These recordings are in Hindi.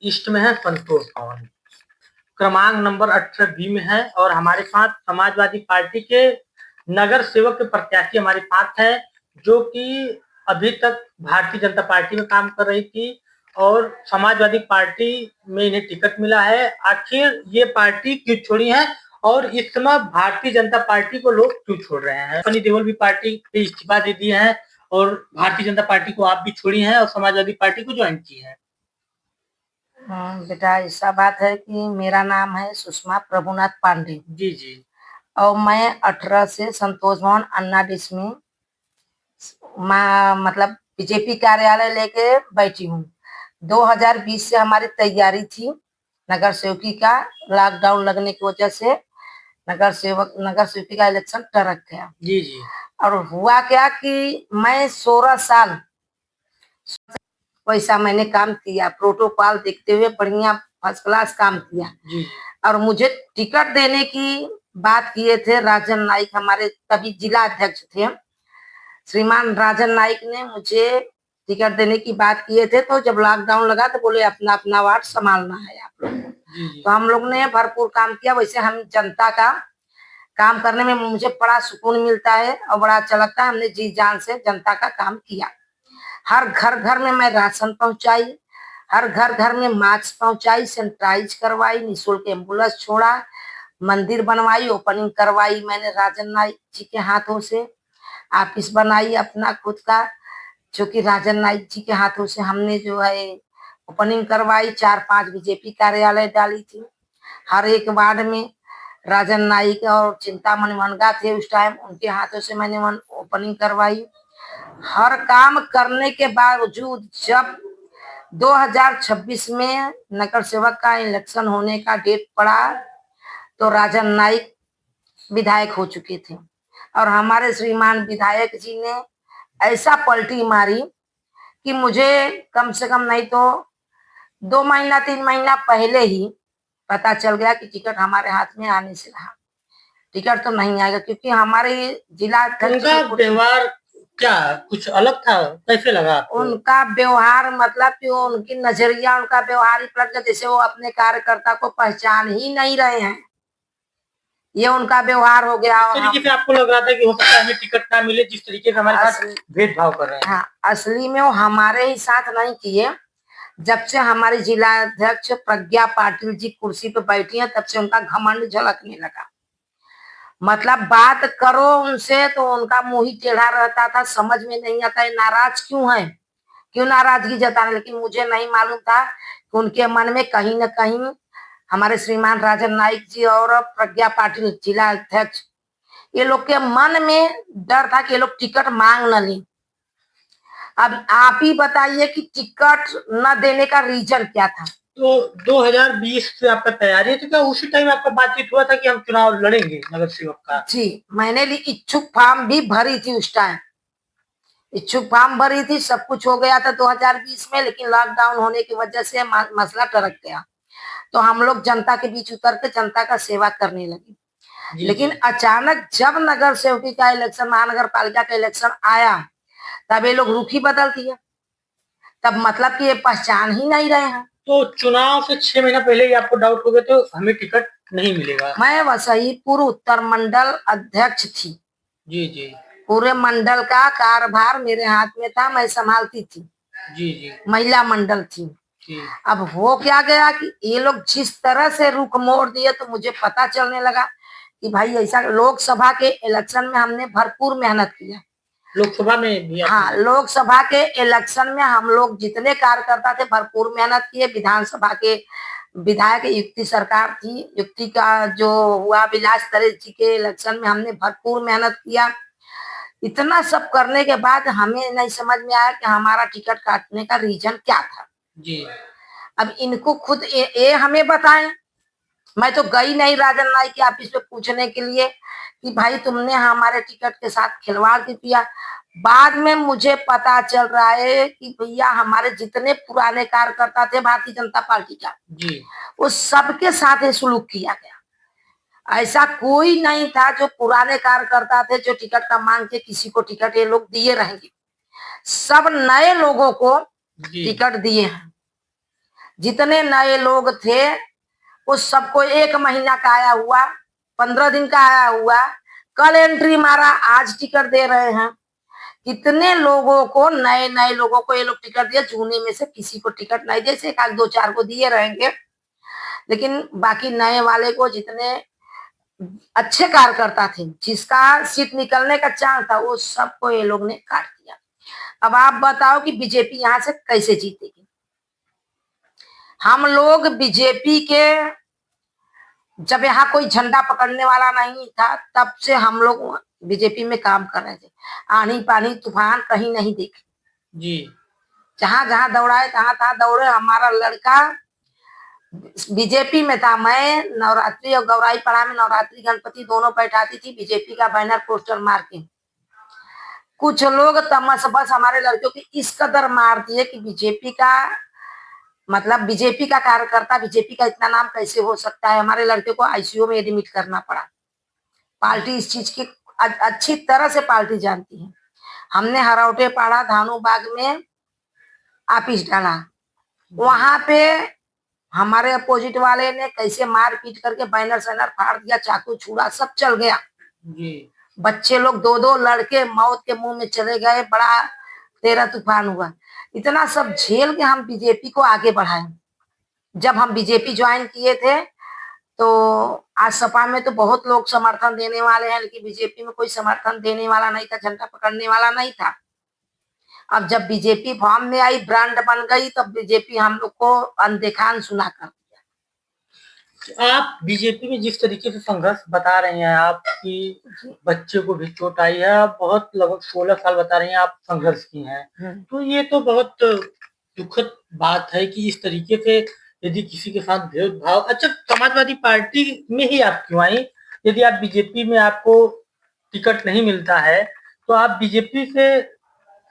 ईस्ट में है संतोष भवन, क्रमांक नंबर 18B में है और हमारे साथ समाजवादी पार्टी के नगर सेवक के प्रत्याशी हमारे साथ है, जो कि अभी तक भारतीय जनता पार्टी में काम कर रही थी और समाजवादी पार्टी में इन्हें टिकट मिला है। आखिर ये पार्टी क्यों छोड़ी है और इस समय भारतीय जनता पार्टी को लोग क्यों छोड़ रहे हैं? सनी देओल भी पार्टी पे इस्तीफा दे दिए हैं और भारतीय जनता पार्टी को आप भी छोड़ी हैं और समाजवादी पार्टी को ज्वाइन की है। बेटा ऐसा बात है कि मेरा नाम है सुषमा प्रभुनाथ पांडे जी जी। और मैं 18 से संतोष भवन अन्ना डिस में मतलब बीजेपी कार्यालय लेके बैठी हूँ। 2020 से हमारी तैयारी थी नगर सेवकी का, लॉकडाउन लगने की वजह से नगर सेवकी का इलेक्शन टरक गया। जी जी। और हुआ क्या कि मैं 16 साल वैसा मैंने काम किया, प्रोटोकॉल देखते हुए बढ़िया फर्स्ट क्लास काम किया जी। और मुझे टिकट देने की बात किए थे राजन नाइक, हमारे तभी जिला अध्यक्ष थे श्रीमान राजन नाइक ने मुझे टिकट देने की बात किए थे। तो जब लॉकडाउन लगा तो बोले अपना अपना वार्ड संभालना है आप लोग को। तो हम लोग ने भरपूर काम किया। वैसे हम जनता का काम करने में मुझे बड़ा सुकून मिलता है और बड़ा अच्छा लगता है। हमने जी जान से जनता का काम किया। हर घर घर में मैं राशन पहुंचाई, हर घर घर में मास्क पहुंचाई, सैनिटाइज करवाई, निःशुल्क एम्बुलेंस छोड़ा, मंदिर बनवाई, ओपनिंग करवाई मैंने राजन नाइक जी के हाथों से। ऑफिस बनाई अपना खुद का, जो कि राजन नाइक जी के हाथों से हमने जो है ओपनिंग करवाई। 4-5 बीजेपी कार्यालय डाली थी हर एक वार्ड में। राजन नाइक और चिंतामणि मनगा थे उस टाइम, उनके हाथों से मैंने ओपनिंग करवाई। हर काम करने के बावजूद जब 2026 में नगर सेवक का इलेक्शन होने का डेट पड़ा तो राजन नाइक विधायक हो चुके थे और हमारे श्रीमान विधायक जी ने ऐसा पलटी मारी कि मुझे कम से कम नहीं तो 2 महीना 3 महीना पहले ही पता चल गया कि टिकट हमारे हाथ में आने से रहा, टिकट तो नहीं आएगा। क्योंकि हमारे जिला उनका व्यवहार क्या कुछ अलग था, कैसे लगा आपको? उनका व्यवहार मतलब कि उनकी नजरिया, उनका व्यवहार ही पलट गया, जैसे वो अपने कार्यकर्ता को पहचान ही नहीं रहे हैं। ये उनका व्यवहार हो गया। इस तरीके से आपको लग रहा था कि हो सकता है हमें टिकट ना मिले, जिस तरीके से हमारे साथ भेदभाव कर रहे हैं। हाँ, असली में वो हमारे ही साथ नहीं किए। जब से हमारी जिला अध्यक्ष प्रज्ञा पाटिल जी कुर्सी पे बैठी हैं तब से उनका घमंड झलकने लगा। मतलब बात करो उनसे तो उनका मुंह ही टेढ़ा रहता था, समझ में नहीं आता है नाराज क्यों है, क्यों नाराजगी जताने। लेकिन मुझे नहीं मालूम था कि उनके मन में कहीं न कहीं हमारे श्रीमान राजन नाइक जी और प्रज्ञा पाटिल जिला अध्यक्ष, ये लोग के मन में डर था कि ये लोग टिकट मांग न लें। अब आप ही बताइए कि टिकट न देने का रीजन क्या था? तो 2020 से आपका तैयारी है, तो क्या उसी टाइम आपका बातचीत हुआ था कि हम चुनाव लड़ेंगे नगर सेवक का? जी, मैंने भी इच्छुक फॉर्म भी भरी थी उस टाइम, इच्छुक फॉर्म भरी थी, सब कुछ हो गया था 2020 में। लेकिन लॉकडाउन होने की वजह से मसला टरक गया तो हम लोग जनता के बीच उतर के जनता का सेवा करने लगे। लेकिन अचानक जब नगर सेवकी का इलेक्शन, महानगर पालिका का इलेक्शन आया तब ये लोग रुख ही बदल दिया। तब मतलब कि ये पहचान ही नहीं रहे हैं। तो चुनाव से 6 महीना पहले ही आपको डाउट हो गया तो हमें टिकट नहीं मिलेगा? मैं वसईपुर उत्तर मंडल अध्यक्ष थी। जी जी। पूरे मंडल का कार्यभार मेरे हाथ में था, मैं संभालती थी। जी जी। महिला मंडल थी। अब हो क्या गया कि ये लोग जिस तरह से रुख मोड़ दिए तो मुझे पता चलने लगा कि भाई ऐसा। लोकसभा के इलेक्शन में हमने भरपूर मेहनत किया। लोकसभा में भी? हाँ, लोकसभा के इलेक्शन में हम लोग जितने कार्यकर्ता थे भरपूर मेहनत किए। विधानसभा के विधायक युक्ति सरकार थी, युक्ति का जो हुआ विलास दरे जी के इलेक्शन में हमने भरपूर मेहनत किया। इतना सब करने के बाद हमें नहीं समझ में आया कि हमारा टिकट काटने का रीजन क्या था। जी। अब इनको खुद ये हमें बताएं। मैं तो गई नहीं राजन नाइक के ऑफिस पे पूछने के लिए कि भाई तुमने हमारे टिकट के साथ खिलवाड़ क्यों किया। बाद में मुझे पता चल रहा है कि भैया हमारे जितने पुराने कार्यकर्ता थे भारतीय जनता पार्टी का जी, वो सबके साथ ये सुलूक किया गया। ऐसा कोई नहीं था जो पुराने कार्यकर्ता थे जो टिकट का मांग के किसी को टिकट ये लोग दिए रहेंगे। सब नए लोगों को टिकट दिए हैं। जितने नए लोग थे वो सबको 1 महीना का आया हुआ, 15 दिन का आया हुआ, कल एंट्री मारा, आज टिकट दे रहे हैं। कितने लोगों को, नए नए लोगों को ये लोग टिकट दिया, जूने में से किसी को टिकट नहीं दिए, जैसे 1 2 4 को दिए रहेंगे, लेकिन बाकी नए वाले को, जितने अच्छे कार्यकर्ता थे, जिसका सीट निकलने का चांस था, वो सबको ये लोग ने काट दिया। अब आप बताओ कि बीजेपी यहाँ से कैसे जीतेगी। हम लोग बीजेपी के, जब यहाँ कोई झंडा पकड़ने वाला नहीं था, तब से हम लोग बीजेपी में काम कर रहे थे। आनी पानी तूफान कहीं नहीं देखे जी। जहां जहां दौड़ाए तहां तहां दौड़े। हमारा लड़का बीजेपी में था। मैं नवरात्रि और गौराई पड़ा में नवरात्रि गणपति दोनों बैठाती थी, बीजेपी का बैनर पोस्टर मार के। कुछ लोग तमस बस हमारे लड़कियों की इस कदर मार दिए कि बीजेपी का मतलब, बीजेपी का कार्यकर्ता, बीजेपी का इतना नाम कैसे हो सकता है। हमारे लड़के को आईसीयू में एडमिट करना पड़ा। पार्टी इस चीज की अच्छी तरह से पार्टी जानती है। हमने हरौटे पाड़ा, धानू बाग में ऑफिस डाला, वहां पे हमारे अपोजिट वाले ने कैसे मार पीट करके बैनर सैनर फाड़ दिया, चाकू छुरा सब चल गया जी। बच्चे लोग 2 लड़के मौत के मुंह में चले गए। बड़ा तेरा तूफान हुआ। इतना सब झेल के हम बीजेपी को आगे बढ़ाए। जब हम बीजेपी ज्वाइन किए थे तो आज सपा में तो बहुत लोग समर्थन देने वाले हैं, लेकिन बीजेपी में कोई समर्थन देने वाला नहीं था, झंडा पकड़ने वाला नहीं था। अब जब बीजेपी फॉर्म में आई, ब्रांड बन गई, तब बीजेपी हम लोग को अनदेखा अनसुना कर दिया। आप बीजेपी में जिस तरीके से संघर्ष बता रहे हैं, आपकी बच्चे को भी चोट आई है, आप बहुत लगभग 16 साल बता रही हैं आप संघर्ष की हैं, तो ये तो बहुत दुखद बात है कि इस तरीके से यदि किसी के साथ भेदभाव। अच्छा, समाजवादी पार्टी में ही आप क्यों आई? यदि आप बीजेपी में आपको टिकट नहीं मिलता है तो आप बीजेपी से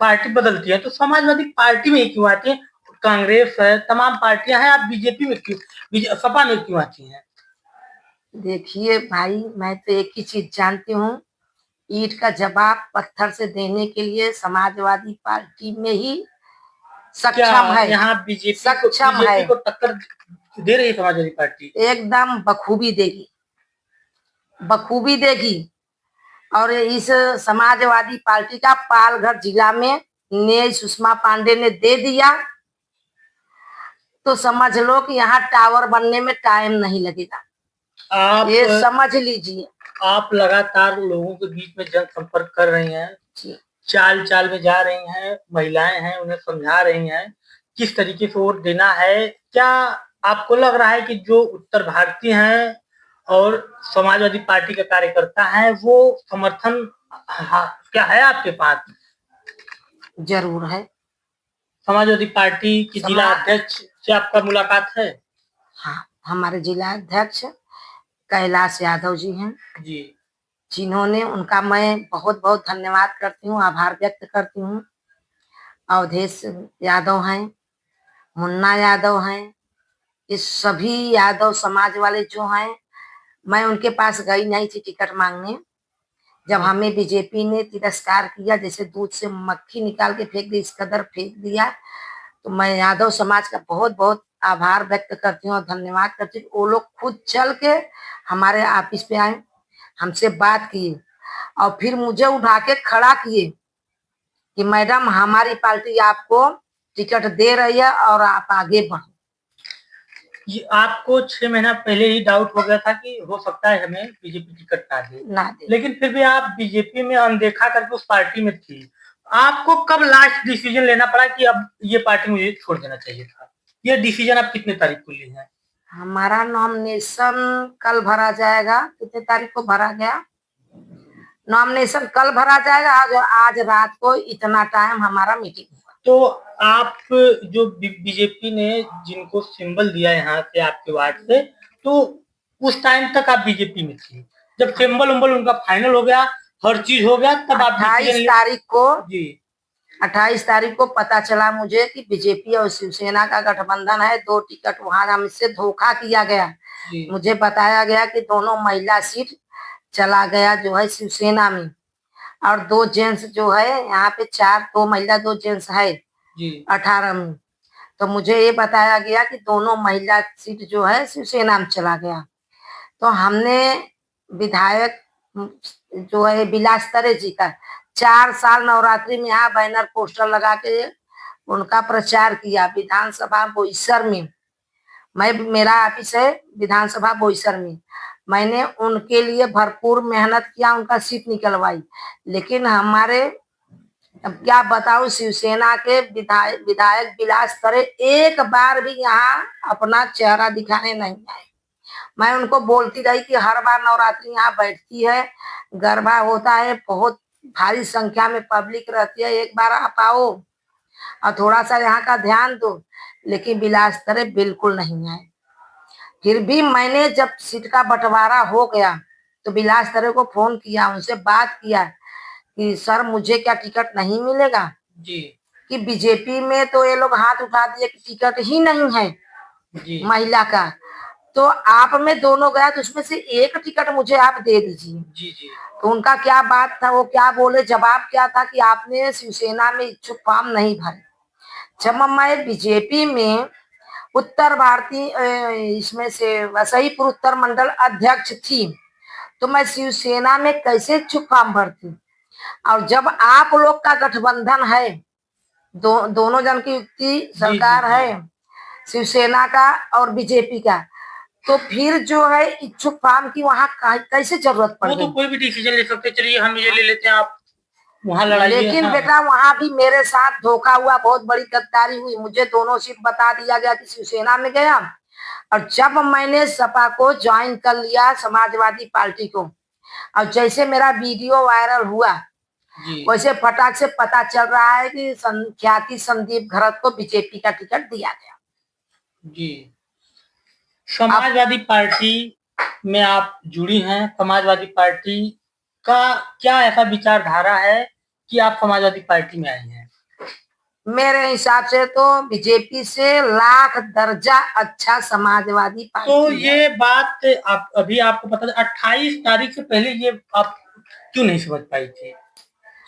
पार्टी बदलती है, तो समाजवादी पार्टी में ही क्यों आती है? कांग्रेस है, तमाम पार्टियां हैं, आप बीजेपी में क्यों, सपा में क्यों आती हैं? देखिए भाई, मैं तो एक ही चीज जानती हूँ, ईंट का जवाब पत्थर से देने के लिए समाजवादी पार्टी में ही सक्षम है। यहाँ बीजेपी सक्षम है, को टक्कर दे रही है समाजवादी पार्टी? एकदम बखूबी देगी, बखूबी देगी। और इस समाजवादी पार्टी का पालघर जिला में ने सुषमा पांडे ने दे दिया तो समझ लो कि यहाँ टावर बनने में टाइम नहीं लगेगा। आप ये समझ लीजिए। आप लगातार लोगों के बीच में जनसंपर्क कर रही हैं, चाल चाल में जा रही हैं, महिलाएं हैं उन्हें समझा रही हैं किस तरीके से वोट देना है। क्या आपको लग रहा है कि जो उत्तर भारतीय हैं और समाजवादी पार्टी के कार्यकर्ता हैं वो समर्थन क्या है आपके पास? जरूर है। समाजवादी पार्टी की जिला अध्यक्ष से आपका मुलाकात है? हाँ, हमारे जिला अध्यक्ष कैलाश यादव जी हैं जी, जिन्होंने, उनका मैं बहुत बहुत धन्यवाद करती हूँ, आभार व्यक्त करती हूँ। अवधेश यादव हैं, मुन्ना यादव हैं, इस सभी यादव समाज वाले जो हैं, मैं उनके पास गई नहीं थी टिकट मांगने। जब हमें बीजेपी ने तिरस्कार किया, जैसे दूध से मक्खी निकाल के फेंक दी, इस कदर फेंक दिया, तो मैं यादव समाज का बहुत बहुत आभार व्यक्त करती हूँ और धन्यवाद करती हूँ। वो लोग खुद चल के हमारे ऑफिस पे आए, हमसे बात किए और फिर मुझे उठा के खड़ा किए कि मैडम, हमारी पार्टी आपको टिकट दे रही है और आप आगे बढ़ो। ये आपको 6 महीना पहले ही डाउट हो गया था कि हो सकता है हमें बीजेपी टिकट ना दे, लेकिन फिर भी आप बीजेपी में अनदेखा करके उस पार्टी में थी। आपको कब लास्ट डिसीजन लेना पड़ा कि अब ये पार्टी मुझे छोड़ देना चाहिए था? ये डिसीजन आप कितने तारीख को लिए हैं? हमारा नॉमिनेशन कल भरा जाएगा। कितने तारीख को भरा गया? नॉमिनेशन कल भरा जाएगा। आज रात को इतना टाइम हमारा मीटिंग हुआ। तो आप जो बीजेपी ने जिनको सिंबल दिया यहाँ से आपके वार्ड से, तो उस टाइम तक आप बीजेपी में थी। जब सिंबल उम्बल उनका फाइनल हो गया, हर चीज हो गया, तब आप 28 तारीख को जी 28 तारीख को पता चला मुझे कि बीजेपी और शिवसेना का गठबंधन है। 2 टिकट वहां हमसे धोखा किया गया। मुझे बताया गया कि दोनों महिला सीट चला गया जो है शिवसेना में, और 2 जेंट्स जो है यहाँ पे 4, 2 महिला 2 जेंट्स है 18 में। तो मुझे ये बताया गया कि दोनों महिला सीट जो है शिवसेना में चला गया। तो हमने विधायक जो है विलास तरे जी का 4 साल नवरात्रि में यहाँ बैनर पोस्टर लगा के उनका प्रचार किया विधानसभा बोईसर में। मेरा ऑफिस है विधानसभा बोईसर में। मैंने उनके लिए भरपूर मेहनत किया, उनका सीट निकलवाई। लेकिन हमारे अब क्या बताऊं, शिवसेना के विधायक विलास तरे एक बार भी यहाँ अपना चेहरा दिखाने नहीं आए। मैं उनको बोलती रही कि हर बार नवरात्रि यहाँ बैठती है, गरबा होता है, बहुत भारी संख्या में पब्लिक रहती है, एक बार आप आओ और थोड़ा सा यहाँ का ध्यान दो। लेकिन विलास तरे बिल्कुल नहीं आए। फिर भी मैंने जब सीट का बंटवारा हो गया तो विलास तरे को फोन किया, उनसे बात किया कि सर मुझे क्या टिकट नहीं मिलेगा जी। कि बीजेपी में तो ये लोग हाथ उठा दिए कि टिकट ही नहीं है जी। महिला का, तो आप में दोनों गया तो उसमें से एक टिकट मुझे आप दे दीजिए। जी जी। तो उनका क्या बात था, वो क्या बोले, जवाब क्या था कि आपने शिवसेना में इच्छुक फॉर्म नहीं भरे। जब मैं बीजेपी में उत्तर भारतीय इसमें से वसईपुर उत्तर मंडल अध्यक्ष थी तो मैं शिवसेना में कैसे इच्छुक फॉर्म भरती। और जब आप लोग का गठबंधन है, दोनों जन की युक्ति सरकार है, शिवसेना का और बीजेपी का, तो फिर जो है इच्छुक फॉर्म की वहाँ कैसे जरूरत पड़ गई? वो तो कोई भी डिसीजन ले सकते, चलिए हम ये ले लेते हैं, आप वहाँ लड़ाइए। लेकिन बेटा वहाँ भी मेरे साथ धोखा हुआ, बहुत बड़ी गद्दारी हुई। मुझे दोनों सीट बता दिया गया कि शिवसेना में गया, और जब मैंने सपा को ज्वाइन कर लिया, समाजवादी पार्टी को, और जैसे मेरा वीडियो वायरल हुआ वैसे फटाक से पता चल रहा है कि ख्याति संदीप घरत को बीजेपी का टिकट दिया गया। जी। समाजवादी पार्टी में आप जुड़ी हैं, समाजवादी पार्टी का क्या ऐसा विचारधारा है कि आप समाजवादी पार्टी में आई हैं? मेरे हिसाब से तो बीजेपी से लाख दर्जा अच्छा समाजवादी पार्टी तो ये बात आप अभी आपको पता है 28 तारीख से पहले ये आप क्यों नहीं समझ पाई थी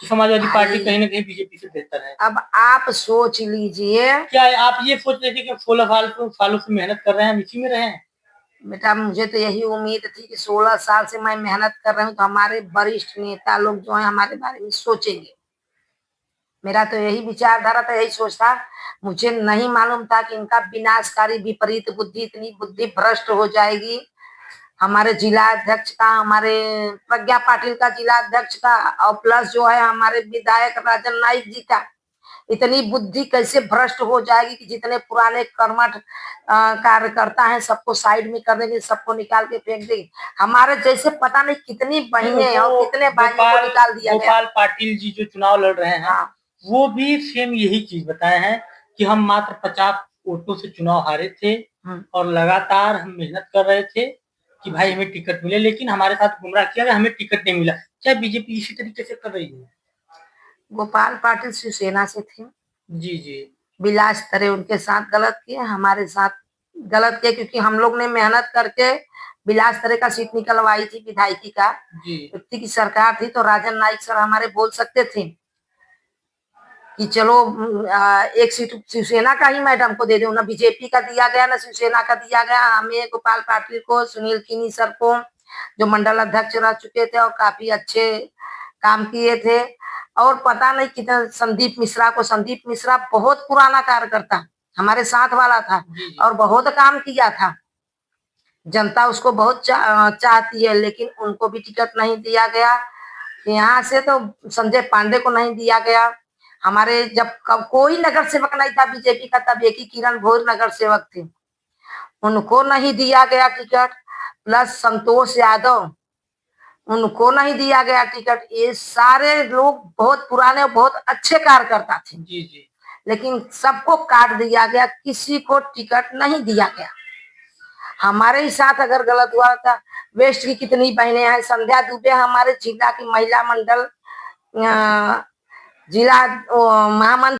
समाजवादी पार्टी कहीं ना कहीं बीजेपी से बेहतर है? अब आप सोच लीजिए, क्या आप ये सोच रहे थे कि 16 सालों से मेहनत कर रहे हैं, हम इसी में रहे? बेटा मुझे तो यही उम्मीद थी कि 16 साल से मैं मेहनत कर रही हूँ तो हमारे वरिष्ठ नेता लोग जो है हमारे बारे में सोचेंगे। मेरा तो यही विचारधारा था, यही सोच था। मुझे नहीं मालूम था कि इनका विनाशकारी विपरीत बुद्धि, इतनी बुद्धि भ्रष्ट हो जाएगी। हमारे जिला अध्यक्ष का, हमारे प्रज्ञा पाटिल का जिला अध्यक्ष का, और प्लस जो है हमारे विधायक राजन नाइक जी का, इतनी बुद्धि कैसे भ्रष्ट हो जाएगी कि जितने पुराने कर्मठ कार्यकर्ता हैं सबको साइड में कर देंगे, सबको निकाल के फेंक देंगे। हमारे जैसे पता नहीं कितनी बहनें और कितने भाइयों को निकाल दिया गया। गोपाल पाटिल जी जो चुनाव लड़ रहे हैं, हाँ, वो भी सेम यही चीज बताए हैं कि हम मात्र 50 वोटों से चुनाव हारे थे और लगातार हम मेहनत कर रहे थे कि भाई हमें टिकट मिले, लेकिन हमारे साथ गुमराह किया गया, हमें टिकट नहीं मिला। क्या बीजेपी इसी तरीके से कर रही है? गोपाल पाटिल शिवसेना से थे। जी जी। विलास तरे उनके साथ गलत किए, हमारे साथ गलत किए, क्योंकि हम लोग ने मेहनत करके विलास तरे का सीट निकलवाई थी विधायकी का। व्यक्ति की सरकार थी तो राजन नाइक सर हमारे बोल सकते थे कि चलो एक सीट शिवसेना का ही मैडम को दे दो, ना बीजेपी का दिया गया ना शिवसेना का दिया गया। हमें गोपाल पाटिल को, सुनील किनी सर को जो मंडल अध्यक्ष रह चुके थे और काफी अच्छे काम किए थे, और पता नहीं कितना संदीप मिश्रा को, संदीप मिश्रा बहुत पुराना कार्यकर्ता हमारे साथ वाला था और बहुत काम किया था, जनता उसको बहुत चाहती है, लेकिन उनको भी टिकट नहीं दिया गया। यहाँ से तो संजय पांडे को नहीं दिया गया। हमारे जब कोई नगर सेवक नहीं था बीजेपी का, तब एक ही किरण भोर नगर सेवक थे, उनको नहीं दिया गया टिकट। प्लस संतोष यादव, उनको नहीं दिया गया टिकट। ये सारे लोग बहुत पुराने और बहुत अच्छे कार्यकर्ता थे। जी जी। लेकिन सबको काट दिया गया, किसी को टिकट नहीं दिया गया। हमारे ही साथ अगर गलत हुआ था, वेस्ट की कितनी बहनें हैं, संध्या दुबे हमारे जिला की महिला मंडल जिला महामंत्री